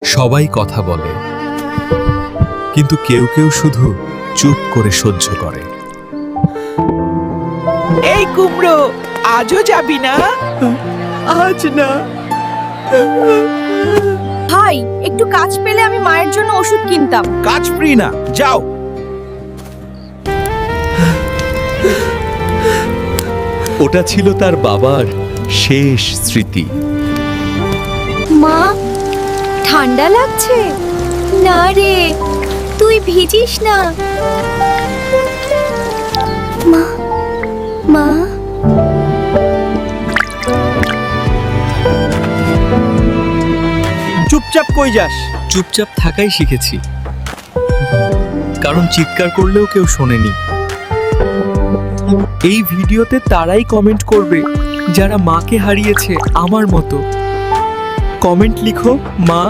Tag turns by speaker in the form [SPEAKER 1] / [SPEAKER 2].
[SPEAKER 1] সবাই কথা বলে, কিন্তু কেউ কেউ শুধু চুপ করে সহ্য করে।
[SPEAKER 2] এই কুমড়ো, আজও যাবি না?
[SPEAKER 3] আজ না।
[SPEAKER 4] ভাই, একটু কাজ পেলে আমি মায়ের জন্য ওষুধ কিনতাম।
[SPEAKER 3] কাজ ফ্রি না, যাও।
[SPEAKER 1] ওটা ছিল তার বাবার শেষ স্মৃতি।
[SPEAKER 4] মা, ঠান্ডা লাগছে? না রে, তুই ভিজিস না। মা, মা।
[SPEAKER 3] চুপচাপ কই যাস?
[SPEAKER 1] চুপচাপ থাকাই শিখেছি, কারণ চিৎকার করলেও কেউ শোনেনি। এই ভিডিওতে তারাই কমেন্ট করবে যারা মাকে হারিয়েছে আমার মতো। কমেন্ট লিখো, মা